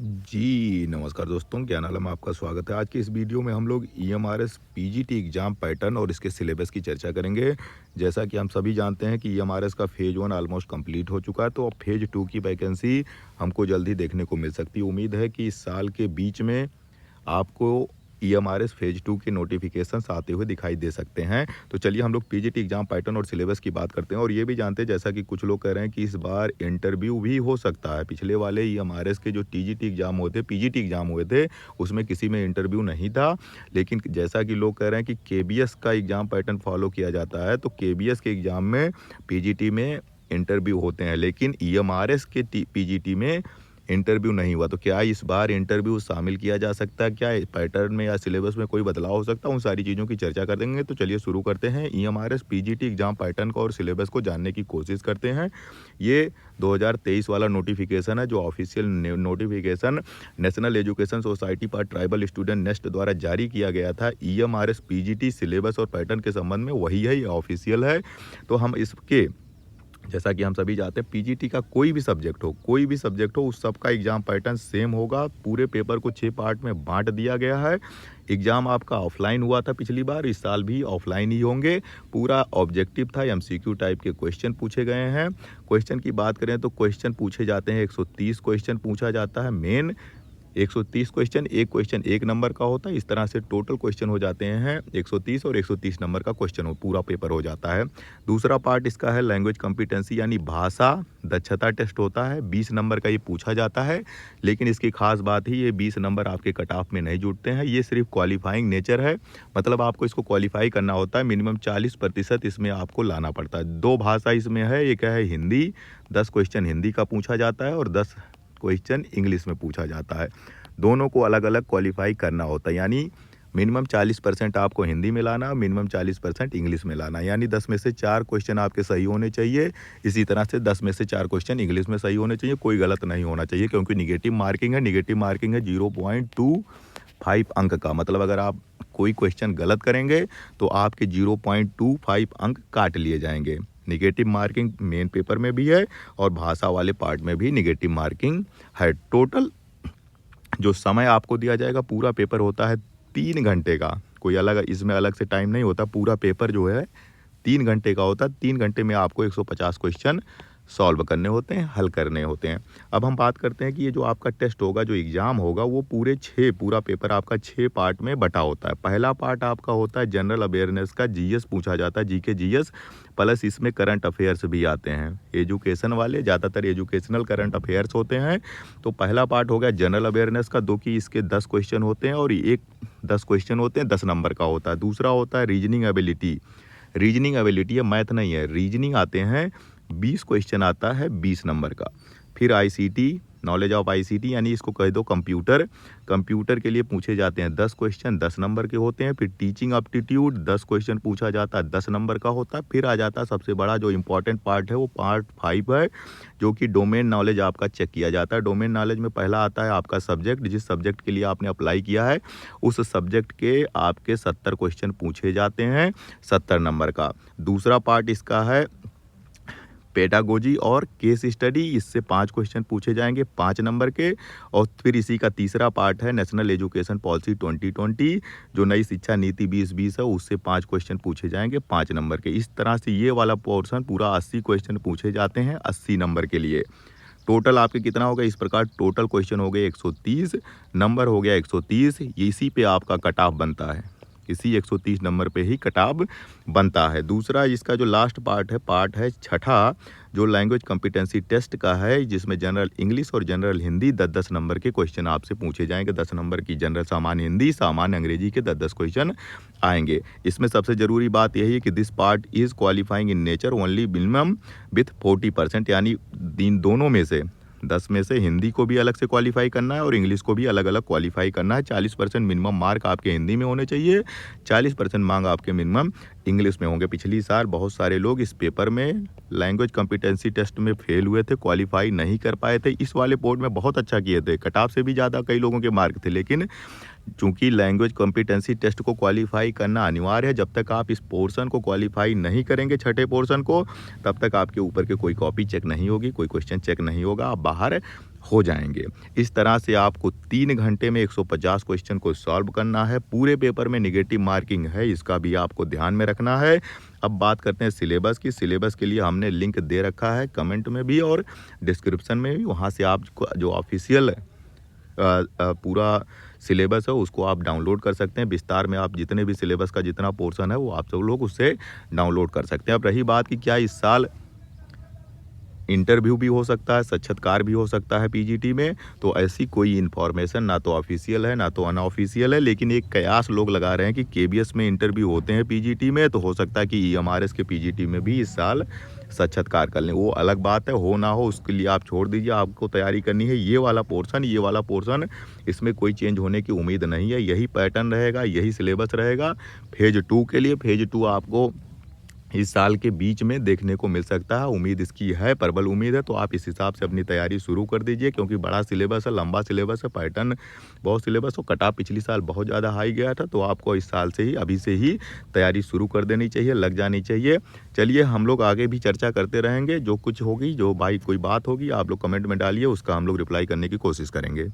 जी, नमस्कार दोस्तों, ज्ञान आलम में आपका स्वागत है। आज की इस वीडियो में हम लोग ईएमआरएस पीजीटी एग्ज़ाम पैटर्न और इसके सिलेबस की चर्चा करेंगे। जैसा कि हम सभी जानते हैं कि ईएमआरएस का फ़ेज़ 1 ऑलमोस्ट कंप्लीट हो चुका है, तो अब फ़ेज़ 2 की वैकेंसी हमको जल्द ही देखने को मिल सकती है। उम्मीद है कि इस साल के बीच में आपको ईएमआरएस फ़ेज़ 2 के नोटिफ़िकेशंस आते हुए दिखाई दे सकते हैं। तो चलिए हम लोग पीजीटी एग्ज़ाम पैटर्न और सिलेबस की बात करते हैं और ये भी जानते हैं, जैसा कि कुछ लोग कह रहे हैं कि इस बार इंटरव्यू भी हो सकता है। पिछले वाले ईएमआरएस के जो टीजीटी एग्ज़ाम हुए थे, पीजीटी एग्ज़ाम हुए थे, उसमें किसी में इंटरव्यू नहीं था। लेकिन जैसा कि लोग कह रहे हैं कि केबीएस का एग्ज़ाम पैटर्न फ़ॉलो किया जाता है, तो केबीएस के एग्ज़ाम में पीजीटी में इंटरव्यू होते हैं, लेकिन ईएमआरएस के पीजीटी में इंटरव्यू नहीं हुआ। तो क्या इस बार इंटरव्यू शामिल किया जा सकता है? क्या पैटर्न में या सिलेबस में कोई बदलाव हो सकता है? उन सारी चीज़ों की चर्चा कर देंगे। तो चलिए शुरू करते हैं। ईएमआरएस पीजीटी एग्ज़ाम पैटर्न को और सिलेबस को जानने की कोशिश करते हैं। ये 2023 वाला नोटिफिकेशन है, जो official notification national education society for tribal student nest द्वारा जारी किया गया था। ईएमआरएस पीजीटी सिलेबस और पैटर्न के संबंध में वही है, ये ऑफिशियल है। तो हम इसके, जैसा कि हम सभी जानते हैं, पीजीटी का कोई भी सब्जेक्ट हो, उस सब का एग्ज़ाम पैटर्न सेम होगा। पूरे पेपर को 6 पार्ट में बांट दिया गया है। एग्ज़ाम आपका ऑफलाइन हुआ था पिछली बार, इस साल भी ऑफलाइन ही होंगे। पूरा ऑब्जेक्टिव था, एमसीक्यू टाइप के क्वेश्चन पूछे गए हैं। क्वेश्चन की बात करें तो क्वेश्चन पूछे जाते हैं, 130 क्वेश्चन पूछा जाता है मेन। 130 क्वेश्चन, एक क्वेश्चन 1 नंबर का होता है। इस तरह से टोटल क्वेश्चन हो जाते हैं 130 और 130 नंबर का क्वेश्चन हो पूरा पेपर हो जाता है। दूसरा पार्ट इसका है लैंग्वेज कॉम्पिटेंसी, यानी भाषा दक्षता टेस्ट होता है। 20 नंबर का ये पूछा जाता है, लेकिन इसकी खास बात ही ये 20 नंबर आपके कट ऑफ में नहीं जुड़ते हैं। ये सिर्फ क्वालिफाइंग नेचर है, मतलब आपको इसको क्वालिफाई करना होता है। मिनिमम 40% इसमें आपको लाना पड़ता है। 2 भाषा इसमें है, एक है हिंदी, 10 क्वेश्चन हिंदी का पूछा जाता है और 10 क्वेश्चन इंग्लिश में पूछा जाता है। दोनों को अलग अलग क्वालिफाई करना होता है, यानी मिनिमम 40% आपको हिंदी में लाना, मिनिमम 40% इंग्लिश में लाना, यानी 10 में से 4 क्वेश्चन आपके सही होने चाहिए। इसी तरह से 10 में से 4 क्वेश्चन इंग्लिश में सही होने चाहिए, कोई गलत नहीं होना चाहिए, क्योंकि निगेटिव मार्किंग है। निगेटिव मार्किंग है 0.25 अंक का, मतलब अगर आप कोई क्वेश्चन गलत करेंगे तो आपके 0.25 अंक काट लिए जाएंगे। निगेटिव मार्किंग मेन पेपर में भी है और भाषा वाले पार्ट में भी निगेटिव मार्किंग है। टोटल जो समय आपको दिया जाएगा, पूरा पेपर होता है 3 घंटे का, कोई अलग इसमें अलग से टाइम नहीं होता। पूरा पेपर जो है 3 घंटे का होता है। 3 घंटे में आपको 150 क्वेश्चन सॉल्व करने होते हैं, हल करने होते हैं। अब हम बात करते हैं कि ये जो आपका टेस्ट होगा, जो एग्ज़ाम होगा, वो पूरा पेपर आपका 6 पार्ट में बटा होता है। पहला पार्ट आपका होता है जनरल अवेयरनेस का, जीएस पूछा जाता है, जीके जीएस, प्लस इसमें करंट अफेयर्स भी आते हैं। एजुकेशन वाले ज़्यादातर एजुकेशनल करंट अफेयर्स होते हैं। तो पहला पार्ट हो गया जनरल अवेयरनेस का, दो कि इसके 10 क्वेश्चन होते हैं और एक 10 क्वेश्चन होते हैं, 10 नंबर का होता है। दूसरा होता है रीजनिंग एबिलिटी। रीजनिंग एबिलिटी है, मैथ नहीं है, रीजनिंग आते हैं, 20 क्वेश्चन आता है 20 नंबर का। फिर आईसीटी, नॉलेज ऑफ आईसीटी, यानी इसको कह दो कंप्यूटर। कंप्यूटर के लिए पूछे जाते हैं 10 क्वेश्चन, 10 नंबर के होते हैं। फिर टीचिंग एप्टीट्यूड 10 क्वेश्चन पूछा जाता है, 10 नंबर का होता है। फिर आ जाता है सबसे बड़ा जो इम्पोर्टेंट पार्ट है, वो पार्ट 5 है, जो कि डोमेन नॉलेज आपका चेक किया जाता है। डोमेन नॉलेज में पहला आता है आपका सब्जेक्ट, जिस सब्जेक्ट के लिए आपने अप्लाई किया है, उस सब्जेक्ट के आपके 70 क्वेश्चन पूछे जाते हैं, 70 नंबर का। दूसरा पार्ट इसका है पेडागोजी और केस स्टडी, इससे 5 क्वेश्चन पूछे जाएंगे, 5 नंबर के। और फिर इसी का तीसरा पार्ट है नेशनल एजुकेशन पॉलिसी 2020, जो नई शिक्षा नीति 2020 है, उससे 5 क्वेश्चन पूछे जाएंगे, 5 नंबर के। इस तरह से ये वाला पोर्शन पूरा 80 क्वेश्चन पूछे जाते हैं 80 नंबर के लिए। टोटल आपके कितना हो गया, इस प्रकार टोटल क्वेश्चन हो गए 130, नंबर हो गया 130। इसी पे आपका कट ऑफ बनता है, इसी 130 नंबर पे ही कट ऑफ बनता है। दूसरा इसका जो लास्ट पार्ट है छठा, जो लैंग्वेज कॉम्पिटेंसी टेस्ट का है, जिसमें जनरल इंग्लिश और जनरल हिंदी 10-10 नंबर के क्वेश्चन आपसे पूछे जाएंगे। 10 नंबर की जनरल सामान्य हिंदी, सामान्य अंग्रेजी के 10-10 क्वेश्चन आएंगे। इसमें सबसे ज़रूरी बात यही है कि this part is qualifying in nature only minimum with 40%, यानी दोनों में से 10 में से हिंदी को भी अलग से क्वालिफाई करना है और इंग्लिश को भी अलग अलग क्वालिफाई करना है। 40% मिनिमम मार्क आपके हिंदी में होने चाहिए, 40% मार्क आपके मिनिमम इंग्लिश में होंगे। पिछली साल बहुत सारे लोग इस पेपर में लैंग्वेज कॉम्पिटेंसी टेस्ट में फेल हुए थे, क्वालिफाई नहीं कर पाए थे। इस वाले बोर्ड में बहुत अच्छा किए थे, कट ऑफ से भी ज़्यादा कई लोगों के मार्क थे, लेकिन चूंकि लैंग्वेज कॉम्पिटेंसी टेस्ट को क्वालिफाई करना अनिवार्य है, जब तक आप इस पोर्शन को क्वालिफाई नहीं करेंगे, छठे पोर्शन को, तब तक आपके ऊपर के कोई कॉपी चेक नहीं होगी, कोई क्वेश्चन चेक नहीं होगा, आप बाहर हो जाएंगे। इस तरह से आपको 3 घंटे में 150 क्वेश्चन को सॉल्व करना है। पूरे पेपर में नेगेटिव मार्किंग है, इसका भी आपको ध्यान में रखना है। अब बात करते हैं सिलेबस की। सिलेबस के लिए हमने लिंक दे रखा है कमेंट में भी और डिस्क्रिप्शन में भी। वहाँ से आपको जो ऑफिशियल पूरा सिलेबस है उसको आप डाउनलोड कर सकते हैं। विस्तार में आप जितने भी सिलेबस का जितना पोर्शन है वो आप सब लोग उससे डाउनलोड कर सकते हैं। अब रही बात कि क्या इस साल इंटरव्यू भी हो सकता है, साक्षात्कार भी हो सकता है पीजीटी में, तो ऐसी कोई इन्फॉर्मेशन ना तो ऑफिशियल है ना तो अनऑफिशियल है, लेकिन एक कयास लोग लगा रहे हैं कि केबीएस में इंटरव्यू होते हैं पीजीटी में, तो हो सकता है कि ईएमआरएस के पीजीटी में भी इस साल साक्षात्कार कर लें। वो अलग बात है, हो ना हो उसके लिए आप छोड़ दीजिए, आपको तैयारी करनी है। ये वाला पोर्शन इसमें कोई चेंज होने की उम्मीद नहीं है। यही पैटर्न रहेगा, यही सिलेबस रहेगा फेज़ 2 के लिए। फेज़ 2 आपको इस साल के बीच में देखने को मिल सकता है। उम्मीद इसकी है, प्रबल उम्मीद है, तो आप इस हिसाब से अपनी तैयारी शुरू कर दीजिए, क्योंकि बड़ा सिलेबस है, लंबा सिलेबस है, पैटर्न बहुत सिलेबस हो। कट ऑफ पिछली साल बहुत ज़्यादा हाई गया था, तो आपको इस साल से ही अभी से ही तैयारी शुरू कर देनी चाहिए, लग जानी चाहिए। चलिए हम लोग आगे भी चर्चा करते रहेंगे। जो कुछ होगी, जो भाई कोई बात होगी, आप लोग कमेंट में डालिए, उसका हम लोग रिप्लाई करने की कोशिश करेंगे।